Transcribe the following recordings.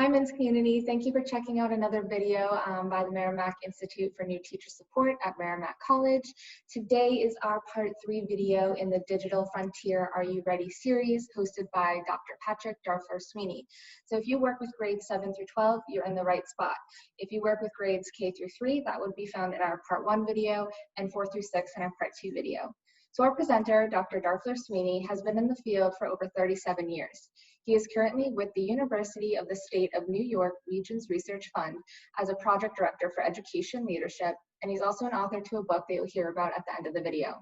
Hi, Men's Community. Thank you for checking out another video by the Merrimack Institute for New Teacher Support at Merrimack College. Today is our part 3 video in the Digital Frontier Are You Ready series hosted by Dr. Patrick Darfler-Sweeney. So if you work with grades 7 through 12, you're in the right spot. If you work with grades K through 3, that would be found in our part 1 video, and 4 through 6 in our part 2 video. So our presenter, Dr. Darfler-Sweeney, has been in the field for over 37 years. He is currently with the University of the State of New York Regions Research Fund as a project director for education leadership, and he's also an author to a book that you'll hear about at the end of the video.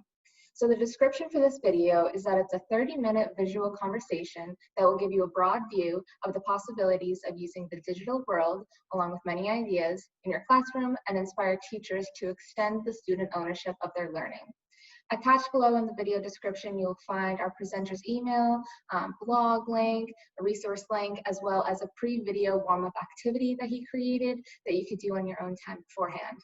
So the description for this video is that it's a 30-minute visual conversation that will give you a broad view of the possibilities of using the digital world, along with many ideas, in your classroom and inspire teachers to extend the student ownership of their learning. Attached below in the video description, you'll find our presenter's email, blog link, a resource link, as well as a pre-video warm-up activity that he created that you could do on your own time beforehand.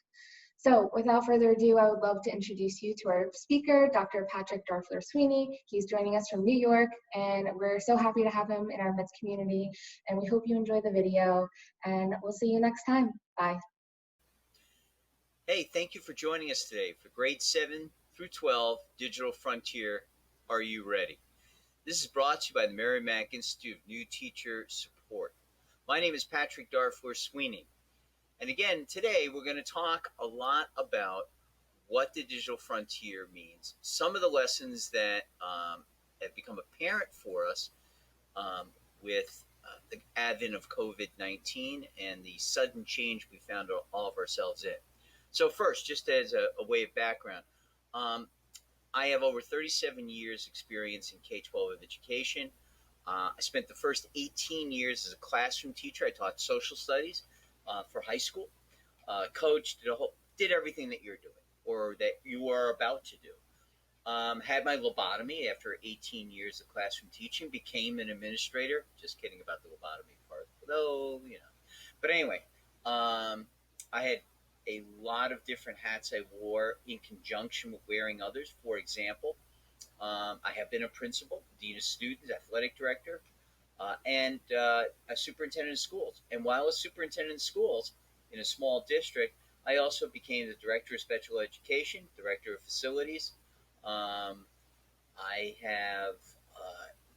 So without further ado, I would love to introduce you to our speaker, Dr. Patrick Darfler-Sweeney. He's joining us from New York, and we're so happy to have him in our midst community, and we hope you enjoy the video, and we'll see you next time. Bye. Hey, thank you for joining us today for grade 7 through 12 Digital Frontier. Are you ready? This is brought to you by the Merrimack Institute of New Teacher Support. My name is Patrick Darfler-Sweeney. And again, today we're going to talk a lot about what the digital frontier means, some of the lessons that have become apparent for us with the advent of COVID-19 and the sudden change we found all of ourselves in. So first, just as a way of background, I have over 37 years experience in K-12 of education. I spent the first 18 years as a classroom teacher. I taught social studies for high school, coached, did everything that you're doing or that you are about to do. Had my lobotomy after 18 years of classroom teaching, became an administrator. Just kidding about the lobotomy part, though, you know. But anyway, I had a lot of different hats I wore in conjunction with wearing others. For example, I have been a principal, dean of students, athletic director, and a superintendent of schools. And while a superintendent of schools in a small district, I also became the director of special education, director of facilities. I have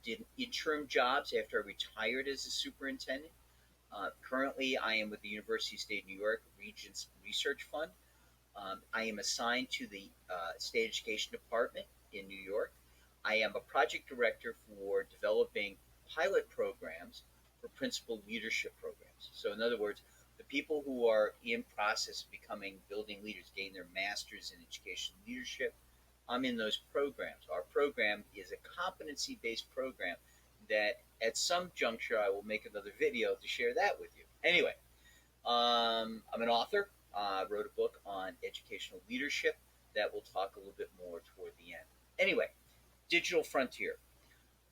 did interim jobs after I retired as a superintendent. Currently, I am with the University of State New York Regions Research Fund. I am assigned to the State Education Department in New York. I am a project director for developing pilot programs for principal leadership programs. So in other words, the people who are in process of becoming building leaders, getting their masters in education leadership, I'm in those programs. Our program is a competency-based program that at some juncture I will make another video to share that with you. Anyway, I'm an author. I wrote a book on educational leadership that we'll talk a little bit more toward the end. Anyway, digital frontier.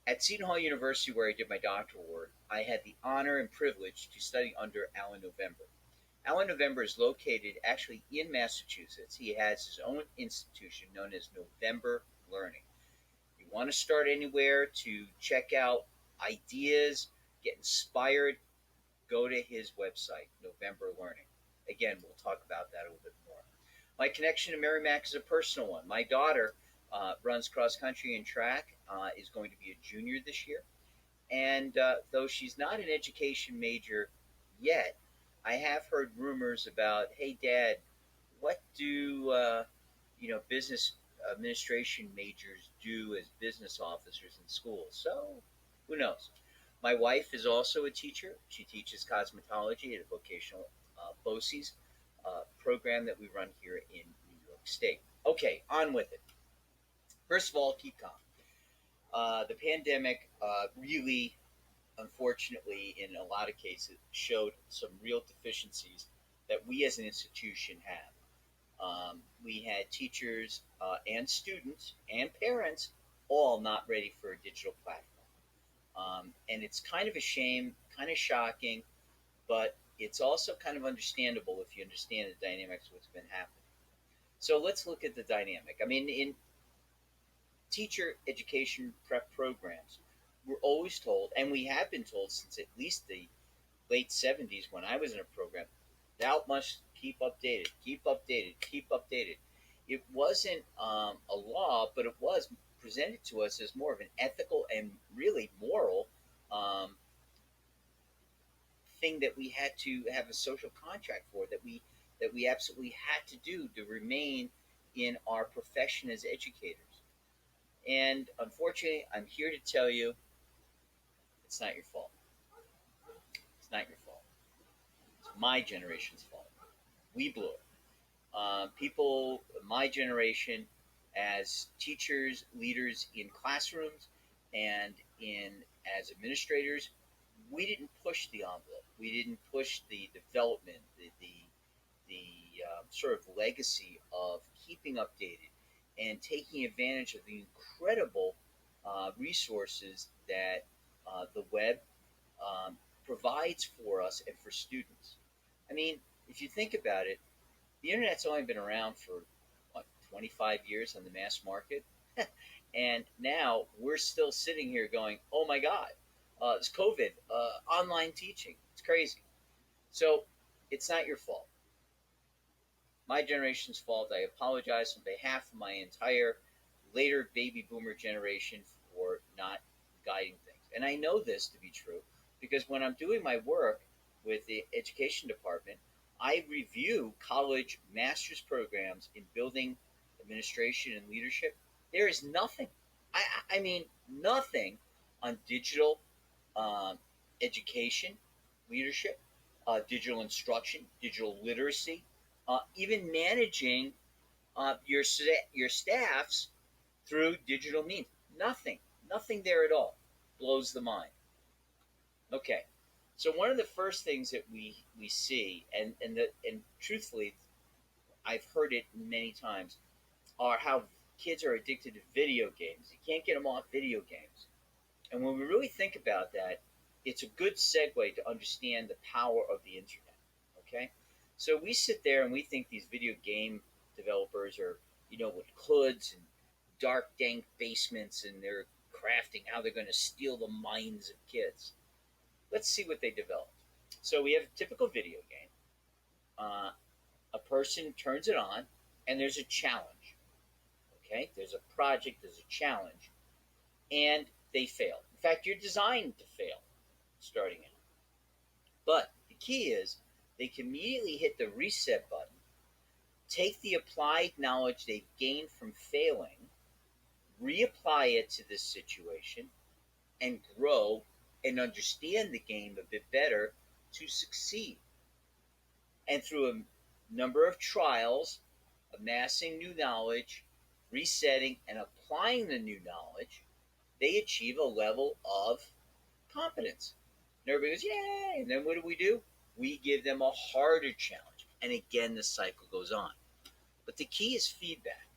At Seton Hall University, where I did my doctoral work, I had the honor and privilege to study under Alan November. Alan November is located actually in Massachusetts. He has his own institution known as November Learning. If you want to start anywhere to check out ideas, get inspired, go to his website, November Learning. Again, we'll talk about that a little bit more. My connection to Merrimack is a personal one. My daughter runs cross country and track, is going to be a junior this year. And though she's not an education major yet, I have heard rumors about, hey, Dad, what do business administration majors do as business officers in schools? So who knows? My wife is also a teacher. She teaches cosmetology at a vocational BOCES program that we run here in New York State. Okay, on with it. First of all, keep calm. The pandemic really, unfortunately, in a lot of cases, showed some real deficiencies that we as an institution have. We had teachers and students and parents all not ready for a digital platform. And it's kind of a shame, kind of shocking, but it's also kind of understandable if you understand the dynamics of what's been happening. So let's look at the dynamic. I mean, in teacher education prep programs, we're always told, and we have been told since at least the late 70s when I was in a program, thou must keep updated, keep updated, keep updated. It wasn't a law, but it was presented to us as more of an ethical and really moral um, thing that we had to have a social contract for, that we absolutely had to do to remain in our profession as educators. And unfortunately, I'm here to tell you it's not your fault. It's not your fault. It's my generation's fault. We blew it. People, my generation, as teachers, leaders in classrooms, and in as administrators, we didn't push the envelope. We didn't push the development, the sort of legacy of keeping updated and taking advantage of the incredible resources that the web um, provides for us and for students. I mean, if you think about it, the internet's only been around for what 25 years on the mass market, and now we're still sitting here going, "Oh my God, it's COVID, online teaching. It's crazy." So it's not your fault. My generation's fault. I apologize on behalf of my entire later baby boomer generation for not guiding things. And I know this to be true because when I'm doing my work with the education department, I review college master's programs in building administration and leadership. There is nothing, I mean, nothing on digital um, education, leadership, digital instruction, digital literacy, even managing your staffs through digital means. Nothing, nothing there at all. Blows the mind. Okay, so one of the first things that we see, and truthfully, I've heard it many times, are how kids are addicted to video games. You can't get them off video games. And when we really think about that, it's a good segue to understand the power of the internet. Okay, so we sit there and we think these video game developers are, with hoods and dark, dank basements, and they're crafting how they're going to steal the minds of kids. Let's see what they developed. So we have a typical video game. Uh, a person turns it on, and there's a challenge. Okay, there's a project, there's a challenge, and they fail. In fact, you're designed to fail starting out. But the key is they can immediately hit the reset button, take the applied knowledge they've gained from failing, reapply it to this situation, and grow and understand the game a bit better to succeed. And through a number of trials, amassing new knowledge, resetting, and applying the new knowledge, they achieve a level of competence. And everybody goes, yay! And then what do? We give them a harder challenge. And again, the cycle goes on. But the key is feedback.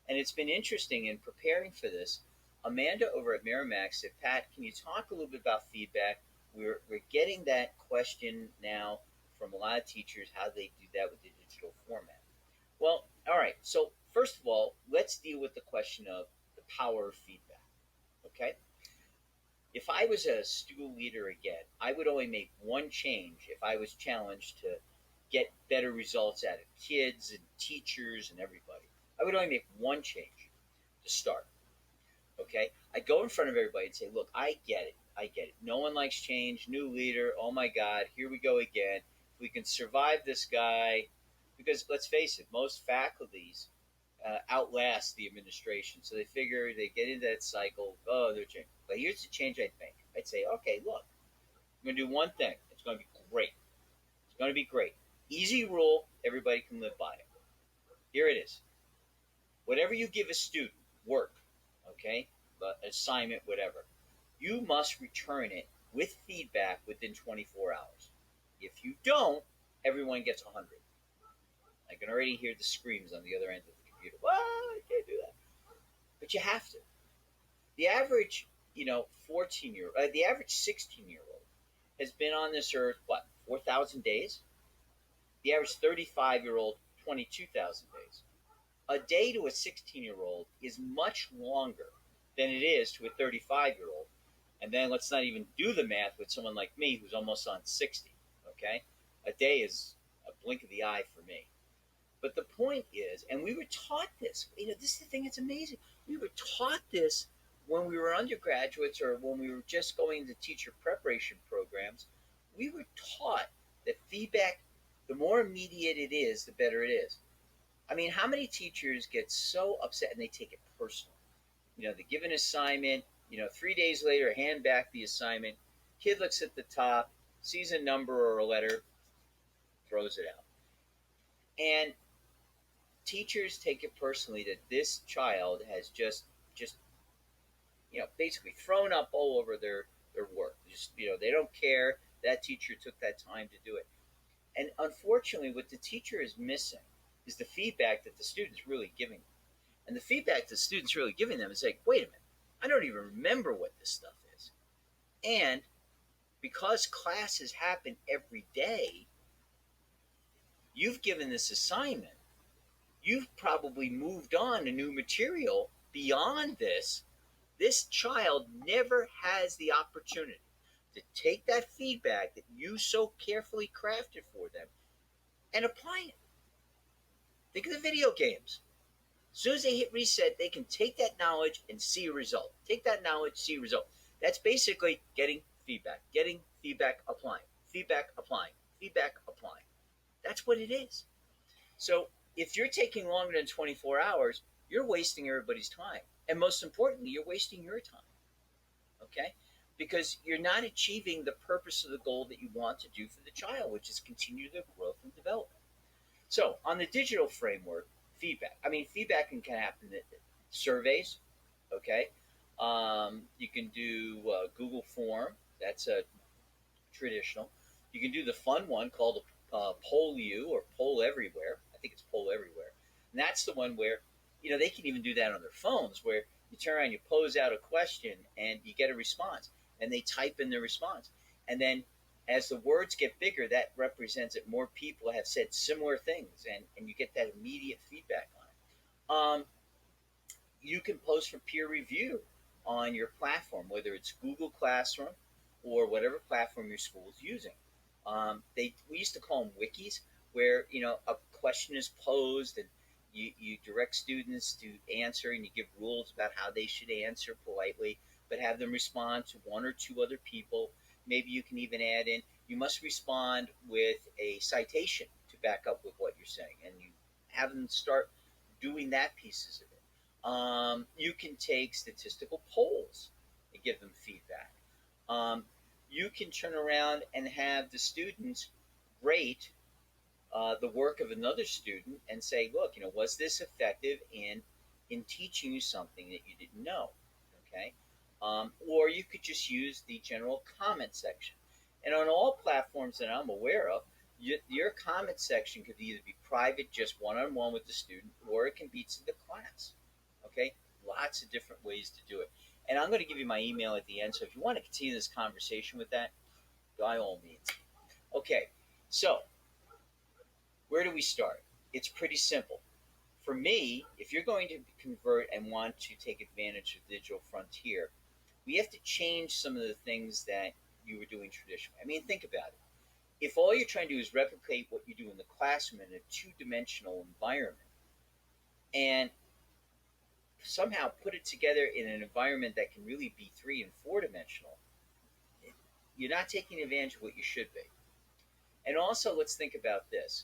And it's been interesting in preparing for this. Amanda over at Merrimack said, Pat, can you talk a little bit about feedback? We're getting that question now from a lot of teachers, how they do that with the digital format. Well, all right. So first of all, let's deal with the question of the power of feedback. Okay? If I was a school leader again, I would only make one change if I was challenged to get better results out of kids and teachers and everybody. I would only make one change to start. Okay? I'd go in front of everybody and say, look, I get it. I get it. No one likes change. New leader. Oh my God, here we go again. If we can survive this guy, because let's face it, most faculties outlast the administration. So they figure they get into that cycle. Oh, they're changing. But here's the change I'd make. I'd say, okay, look, I'm going to do one thing. It's going to be great. It's going to be great. Easy rule. Everybody can live by it. Here it is. Whatever you give a student, work, okay, assignment, whatever, you must return it with feedback within 24 hours. If you don't, everyone gets 100. I can already hear the screams on the other end of the computer. Well, I can't do that. But you have to. The average, the average 16-year-old has been on this earth, 4,000 days? The average 35-year-old, 22,000 days. A day to a 16-year-old is much longer than it is to a 35-year-old And then let's not even do the math with someone like me who's almost on 60. Okay? A day is a blink of the eye for me. But the point is, and we were taught this, this is the thing that's amazing. We were taught this when we were undergraduates or when we were just going to teacher preparation programs. We were taught that feedback, the more immediate it is, the better it is. I mean, how many teachers get so upset and they take it personal? They give an assignment, 3 days later, hand back the assignment. Kid looks at the top, sees a number or a letter, throws it out. And teachers take it personally that this child has just basically thrown up all over their work. Just they don't care that teacher took that time to do it. And unfortunately, what the teacher is missing is the feedback that the student's really giving them. And the feedback the student's really giving them is like, wait a minute, I don't even remember what this stuff is. And because classes happen every day, you've given this assignment. You've probably moved on to new material beyond this. This child never has the opportunity to take that feedback that you so carefully crafted for them and apply it. Think of the video games. As soon as they hit reset, they can take that knowledge and see a result. Take that knowledge, see a result. That's basically getting feedback, applying, feedback, applying, feedback, applying. That's what it is. So if you're taking longer than 24 hours, you're wasting everybody's time. And most importantly, you're wasting your time. Okay? Because you're not achieving the purpose of the goal that you want to do for the child, which is continue their growth and development. So on the digital framework, feedback. I mean, feedback can happen in surveys. Okay? You can do Google Form. That's a traditional. You can do the fun one called Poll You or Poll Everywhere. I think it's Poll Everywhere. And that's the one where, they can even do that on their phones where you turn around, you pose out a question, and you get a response. And they type in the response. And then as the words get bigger, that represents that more people have said similar things, and you get that immediate feedback on it. You can post for peer review on your platform, whether it's Google Classroom or whatever platform your school is using. We used to call them wikis, where a question is posed and you direct students to answer, and you give rules about how they should answer politely, but have them respond to one or two other people. Maybe you can even add in, you must respond with a citation to back up with what you're saying, and you have them start doing that pieces of it. You can take statistical polls and give them feedback. You can turn around and have the students rate the work of another student and say, look, was this effective in teaching you something that you didn't know? Okay. Or you could just use the general comment section. And on all platforms that I'm aware of, your comment section could either be private, just one-on-one with the student, or it can be to the class. Okay? Lots of different ways to do it. And I'm going to give you my email at the end, so if you want to continue this conversation with that, by all means. Okay, so where do we start? It's pretty simple. For me, if you're going to convert and want to take advantage of the digital frontier, we have to change some of the things that you were doing traditionally. I mean, think about it. If all you're trying to do is replicate what you do in the classroom in a two-dimensional environment and somehow put it together in an environment that can really be three and four-dimensional, you're not taking advantage of what you should be. And also, let's think about this.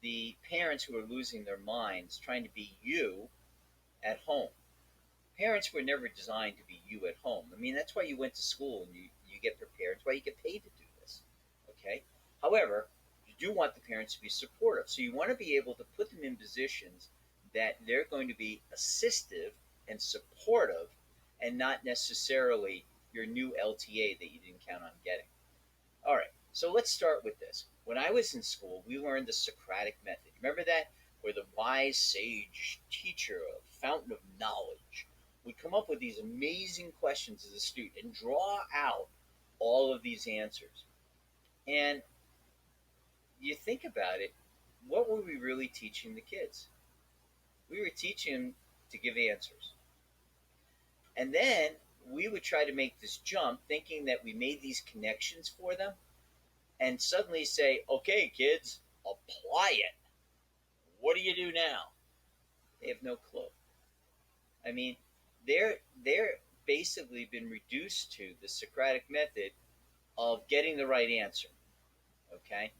The parents who are losing their minds trying to be you at home. Parents were never designed to be you at home. I mean, that's why you went to school and you get prepared. That's why you get paid to do this. Okay? However, you do want the parents to be supportive. So you want to be able to put them in positions that they're going to be assistive and supportive and not necessarily your new LTA that you didn't count on getting. All right, so let's start with this. When I was in school, we learned the Socratic method. Remember that? Where the wise sage teacher, a fountain of knowledge, would come up with these amazing questions as a student and draw out all of these answers. And you think about it, what were we really teaching the kids? We were teaching them to give answers. And then we would try to make this jump thinking that we made these connections for them and suddenly say, okay, kids, apply it. What do you do now? They have no clue. I mean, they're basically been reduced to the Socratic method of getting the right answer. Okay,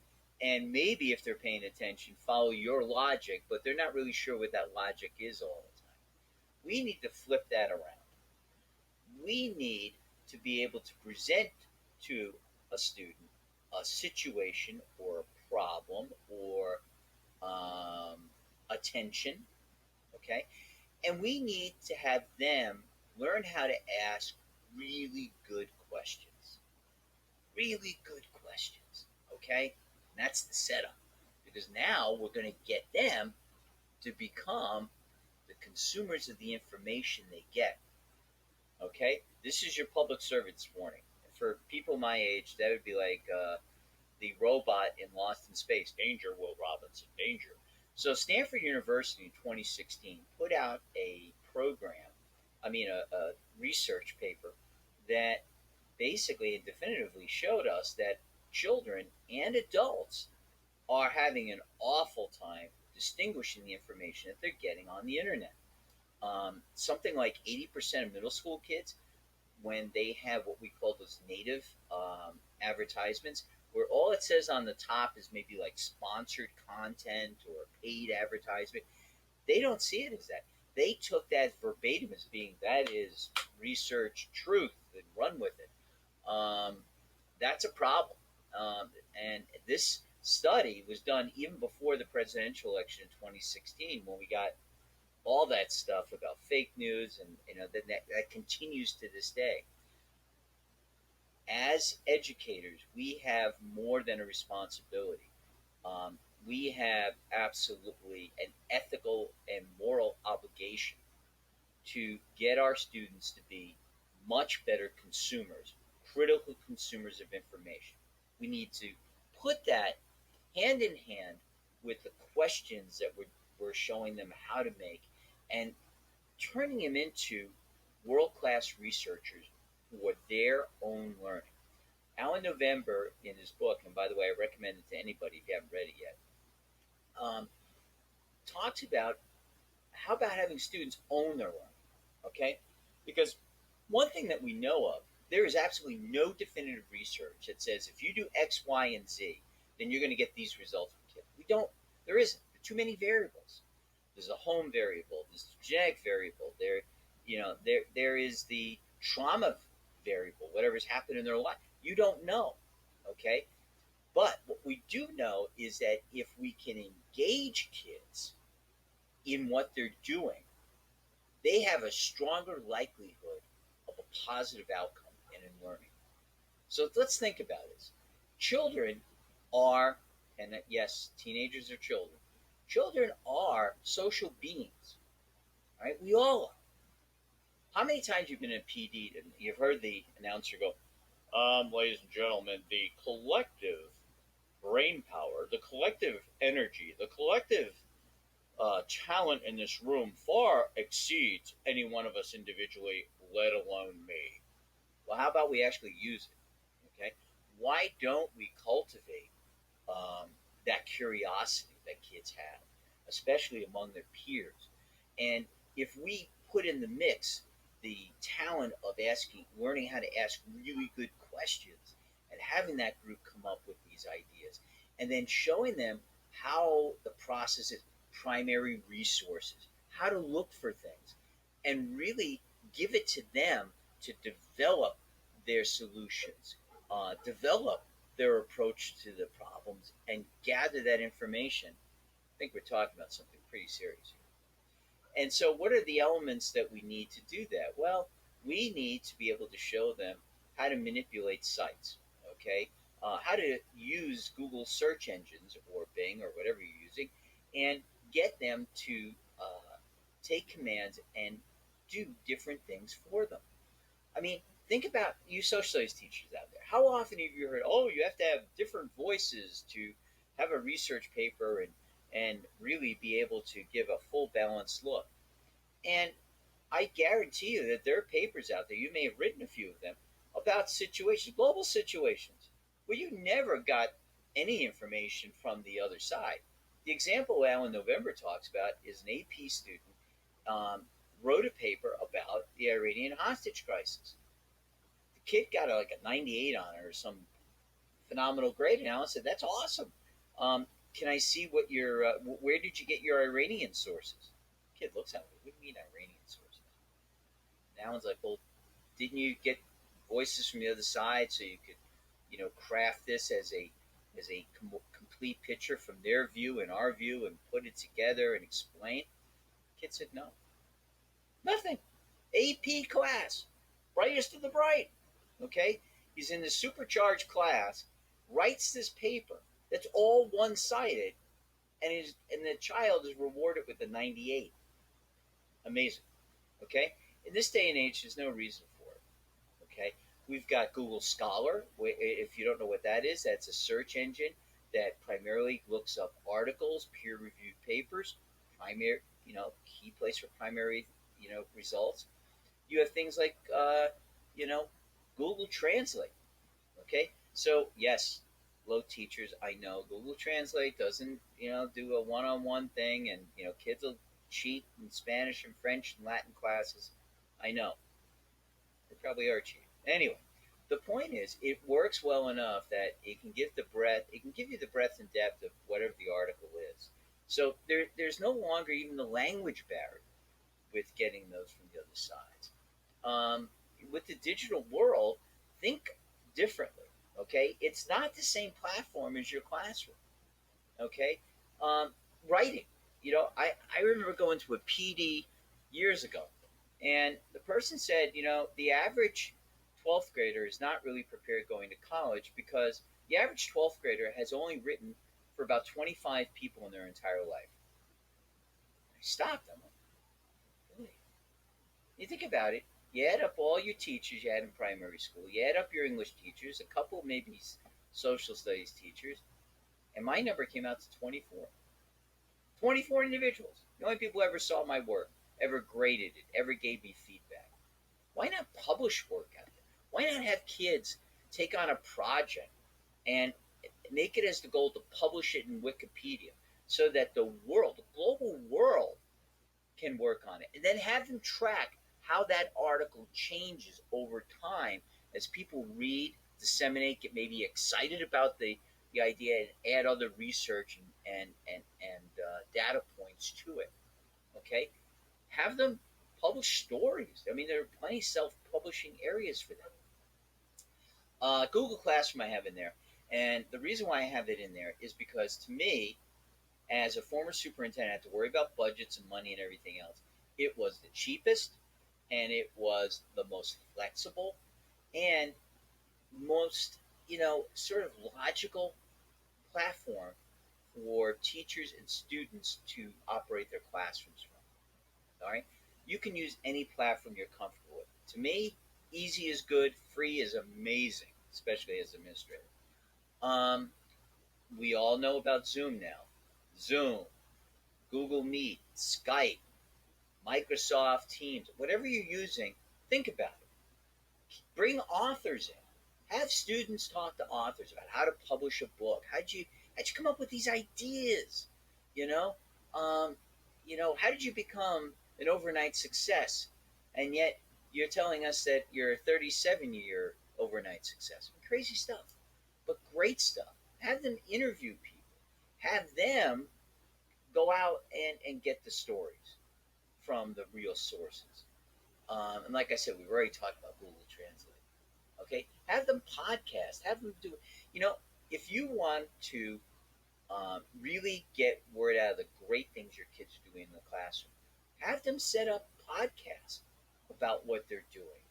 and maybe if they're paying attention, follow your logic, but they're not really sure what that logic is all the time. We need to flip that around. We need to be able to present to a student a situation or a problem or attention. Okay, and we need to have them learn how to ask really good questions. Really good questions. Okay? And that's the setup. Because now we're going to get them to become the consumers of the information they get. Okay? This is your public servants warning. For people my age, that would be like the robot in Lost in Space. Danger, Will Robinson, danger. So Stanford University in 2016 put out a program, a research paper that basically and definitively showed us that children and adults are having an awful time distinguishing the information that they're getting on the internet. Something like 80% of middle school kids, when they have what we call those native advertisements, where all it says on the top is maybe like sponsored content or paid advertisement, they don't see it as that. They took that verbatim as being that is research truth and run with it. That's a problem. And this study was done even before the presidential election in 2016, when we got all that stuff about fake news, and that continues to this day. As educators, we have more than a responsibility. We have absolutely an ethical and moral obligation to get our students to be much better consumers, critical consumers of information. We need to put that hand in hand with the questions that we're showing them how to make, and turning them into world-class researchers for their own learning. Alan November, in his book, and by the way, I recommend it to anybody if you haven't read it yet, talks about how about having students own their learning, okay? Because one thing that we know of, there is absolutely no definitive research that says if you do X, Y, and Z, then you're going to get these results for kids. We don't. There isn't. There are too many variables. There's a home variable. There's the genetic variable. There is the trauma variable. Whatever's happened in their life, you don't know. Okay, but what we do know is that if we can engage kids in what they're doing, they have a stronger likelihood of a positive outcome and in learning. So let's think about this. Children are, and yes, teenagers are children. Children are social beings, right? We all are. How many times you've been in PD and you've heard the announcer go, ladies and gentlemen, the collective brain power, the collective energy, the collective talent in this room far exceeds any one of us individually, let alone me. Well, how about we actually use it? Okay, why don't we cultivate that curiosity that kids have, especially among their peers? And if we put in the mix the talent of learning how to ask really good questions, and having that group come up with these ideas, and then showing them how the process is, primary resources, how to look for things, and really give it to them to develop their solutions, develop their approach to the problems, and gather that information. I think we're talking about something pretty serious here. And so, what are the elements that we need to do that? Well, we need to be able to show them how to manipulate sites, okay? How to use Google search engines or Bing or whatever you're using, and get them to take commands and do different things for them. I mean, think about you social studies teachers out there. How often have you heard, oh, you have to have different voices to have a research paper and really be able to give a full balanced look? And I guarantee you that there are papers out there, you may have written a few of them, about situations, global situations, where you never got any information from the other side. The example Alan November talks about is an AP student um, wrote a paper about the Iranian hostage crisis. The kid got like a 98 on it or some phenomenal grade, and Alan said, "That's awesome. Can I see what your where did you get your Iranian sources?" The kid looks at me. What do you mean Iranian sources? And Alan's like, "Well, didn't you get voices from the other side so you could, craft this as a complete picture from their view and our view and put it together and explain?" The kid said, "No, nothing. AP class, brightest of the bright. Okay, he's in the supercharged class, writes this paper that's all one-sided, and the child is rewarded with a 98. Amazing. Okay, in this day and age, there's no reason for it. Okay, we've got Google Scholar. If you don't know what that is, that's a search engine that primarily looks up articles, peer-reviewed papers, primary, key place for primary, results. You have things like, you know, Google Translate. Okay, so yes, low teachers, I know Google Translate doesn't, do a one-on-one thing, and kids will cheat in Spanish and French and Latin classes. I know they probably are cheating. Anyway, the point is, it works well enough that it can give the breadth. It can give you the breadth and depth of whatever the article is. So there's no longer even the language barrier with getting those from the other sides. Um, with the digital world, think differently. Okay, it's not the same platform as your classroom. Okay, um, writing. I remember going to a PD years ago, and the person said, the average 12th grader is not really prepared going to college because the average 12th grader has only written for about 25 people in their entire life. I stopped. I'm like, really? You think about it, you add up all your teachers you had in primary school, you add up your English teachers, a couple maybe social studies teachers, and my number came out to 24. 24 individuals. The only people who ever saw my work, ever graded it, ever gave me feedback. Why not publish work out there? Why not have kids take on a project and make it as the goal to publish it in Wikipedia so that the world, the global world, can work on it, and then have them track how that article changes over time as people read, disseminate, get maybe excited about the idea, and add other research and data points to it. Okay, have them publish stories. I mean, there are plenty of self-publishing areas for them. Google Classroom I have in there, and the reason why I have it in there is because to me, as a former superintendent, I had to worry about budgets and money and everything else. It was the cheapest, and it was the most flexible, and most, sort of logical platform for teachers and students to operate their classrooms from. All right, you can use any platform you're comfortable with. To me, easy is good, free is amazing, especially as an administrator. Um, we all know about Zoom now. Zoom, Google Meet, Skype, Microsoft Teams, whatever you're using, think about it. Bring authors in. Have students talk to authors about how to publish a book. How'd you come up with these ideas? You know, um, how did you become an overnight success? And yet you're telling us that you're a 37-year overnight success. Crazy stuff, but great stuff. Have them interview people. Have them go out and get the stories from the real sources. And like I said, we've already talked about Google Translate. Okay, have them podcast. Have them do. You know, if you want to really get word out of the great things your kids are doing in the classroom, have them set up podcasts about what they're doing.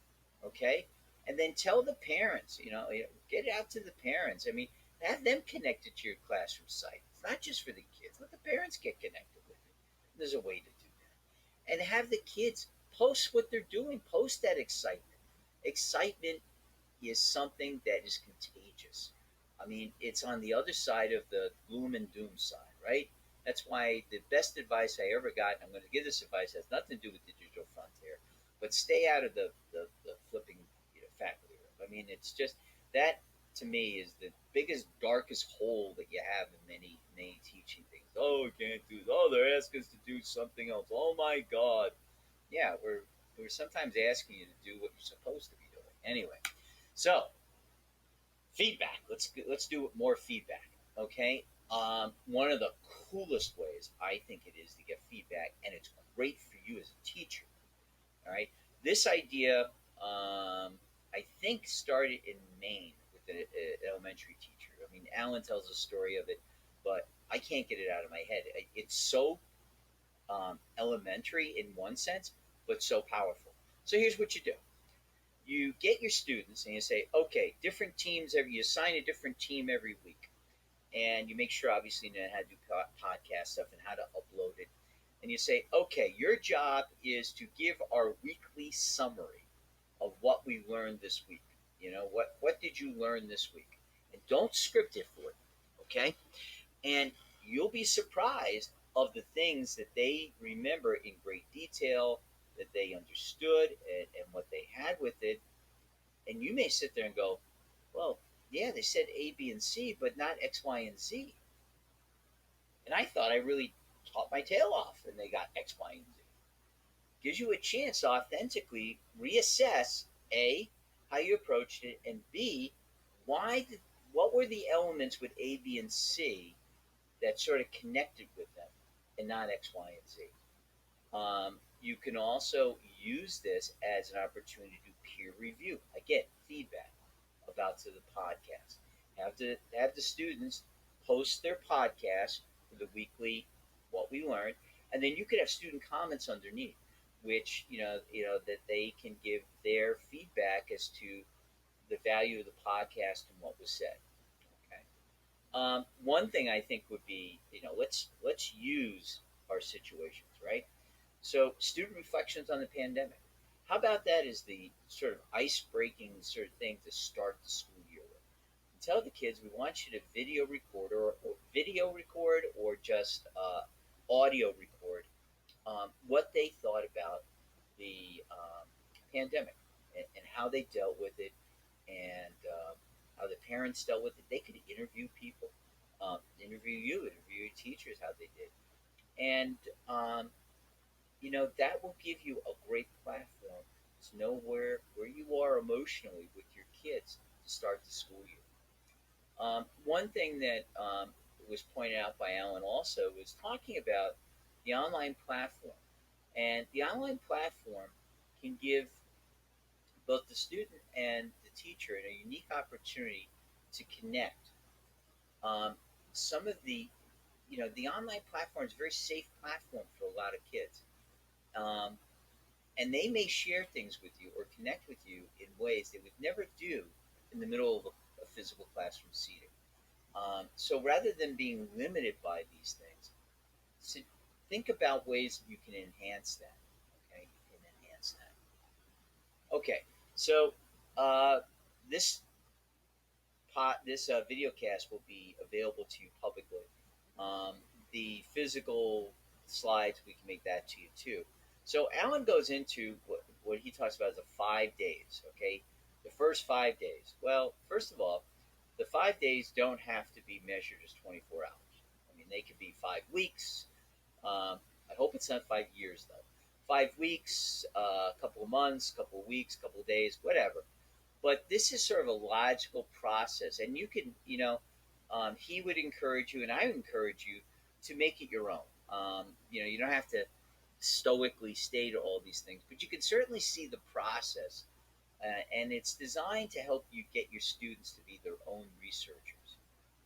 Okay, and then tell the parents. Get it out to the parents. I mean, have them connected to your classroom site. It's not just for the kids. Let the parents get connected with it. There's a way to do that, and have the kids post what they're doing. Post that excitement. Excitement is something that is contagious. I mean, it's on the other side of the gloom and doom side, right? That's why the best advice I ever got, I'm going to give this advice, has nothing to do with the digital frontier. but stay out of the flipping faculty room. I mean, it's just that to me is the biggest darkest hole that you have in many teaching things. Oh, we can't do. Oh, they're asking us to do something else. Oh my God. Yeah, we're sometimes asking you to do what you're supposed to be doing. Anyway, so feedback. Let's do more feedback. Okay. One of the coolest ways I think it is to get feedback, and it's great for you as a teacher. All right. This idea, I think, started in Maine with an elementary teacher. I mean, Alan tells a story of it, but I can't get it out of my head. It's so elementary in one sense, but so powerful. So here's what you do: you get your students and you say, okay, different teams. You assign a different team every week, and you make sure, obviously, you know how to do podcast stuff and how to upload it. And you say, okay, your job is to give our weekly summary of what we learned this week. You know, what did you learn this week? And don't script it for them, okay? And you'll be surprised of the things that they remember in great detail, that they understood, and what they had with it. And you may sit there and go, well, yeah, they said A, B, and C, but not X, Y, and Z. And I thought I really taught my tail off and they got X, Y, and Z. Gives you a chance to authentically reassess A, how you approached it, and B, what were the elements with A, B, and C that sort of connected with them and not X, Y, and Z. You can also use this as an opportunity to do peer review. Again, feedback about to the podcast. Have the students post their podcast for the weekly what we learned, and then you could have student comments underneath, which that they can give their feedback as to the value of the podcast and what was said. Okay. One thing I think would be, let's use our situations, right? So, student reflections on the pandemic. How about that as the sort of ice-breaking sort of thing to start the school year with? Tell the kids we want you to video record or just audio record what they thought about the pandemic and how they dealt with it and how the parents dealt with it. They could interview people, interview your teachers, how they did, and that will give you a great platform to know where you are emotionally with your kids to start the school year. One thing that was pointed out by Alan also was talking about the online platform. And the online platform can give both the student and the teacher a unique opportunity to connect. Some of the online platform is a very safe platform for a lot of kids. Um, and they may share things with you or connect with you in ways they would never do in the middle of a physical classroom seating. So rather than being limited by these things, so think about ways you can enhance that. Okay, you can enhance that. Okay, so uh, this video cast will be available to you publicly. Um, the physical slides, we can make that to you too. So Alan goes into what he talks about as the 5 days. Okay, the first 5 days. Well, first of all, the 5 days don't have to be measured as 24 hours. I mean, they could be 5 weeks. I hope it's not 5 years though. 5 weeks, a couple of months, couple of weeks, couple of days, whatever. But this is sort of a logical process, and you can, he would encourage you, and I would encourage you to make it your own. You don't have to stoically state all these things, but you can certainly see the process, and it's designed to help you get your students to be their own researchers,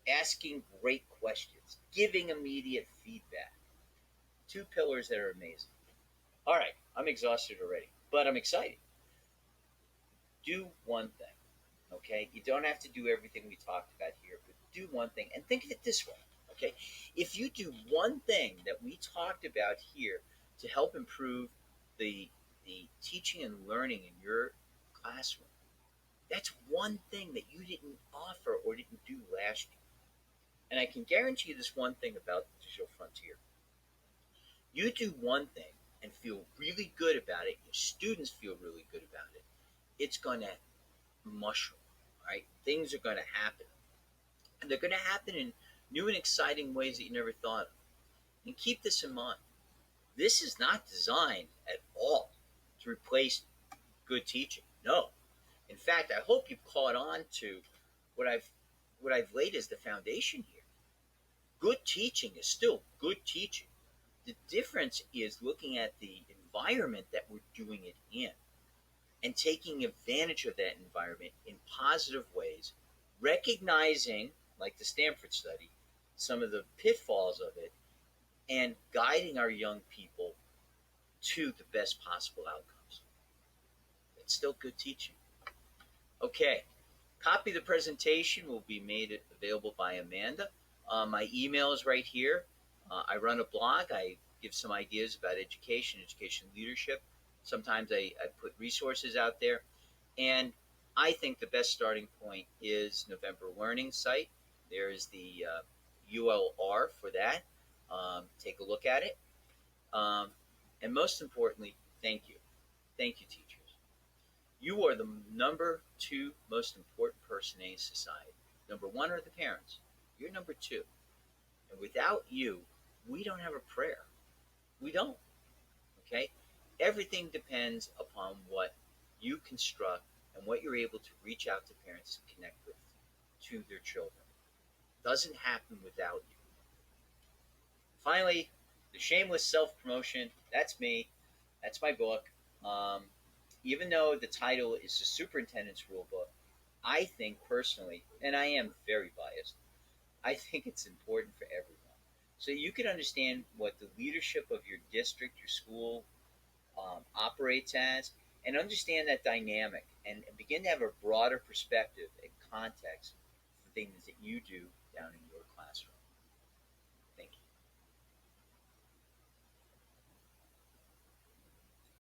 asking great questions, giving immediate feedback. Two pillars that are amazing. All right, I'm exhausted already, but I'm excited. Do one thing. Okay, you don't have to do everything we talked about here, but do one thing and think of it this way. Okay, if you do one thing that we talked about here to help improve the teaching and learning in your classroom, that's one thing that you didn't offer or didn't do last year. And I can guarantee you this one thing about the digital frontier: you do one thing and feel really good about it, your students feel really good about it, it's going to mushroom, right? Things are going to happen. And they're going to happen in new and exciting ways that you never thought of. And keep this in mind. This is not designed at all to replace good teaching. No. In fact, I hope you've caught on to what I've what I've laid as the foundation here. Good teaching is still good teaching. The difference is looking at the environment that we're doing it in and taking advantage of that environment in positive ways, recognizing, like the Stanford study, some of the pitfalls of it, and guiding our young people to the best possible outcomes. It's still good teaching. Okay, copy of the presentation will be made available by Amanda. My email is right here. I run a blog. I give some ideas about education, education leadership. Sometimes I put resources out there. And I think the best starting point is November Learning site. There is the ULR for that. Take a look at it. Um, and most importantly, thank you. Thank you, teachers. You are the number two most important person in society. Number one are the parents. You're number two. And without you, we don't have a prayer. We don't. Okay? Everything depends upon what you construct and what you're able to reach out to parents and connect with to their children. It doesn't happen without you. Finally, the shameless self promotion. That's me. That's my book. Um, Even though the title is the Superintendent's Rule Book, I think personally, and I am very biased, I think it's important for everyone. So you can understand what the leadership of your district, your school, operates as, and understand that dynamic and begin to have a broader perspective and context for things that you do down in your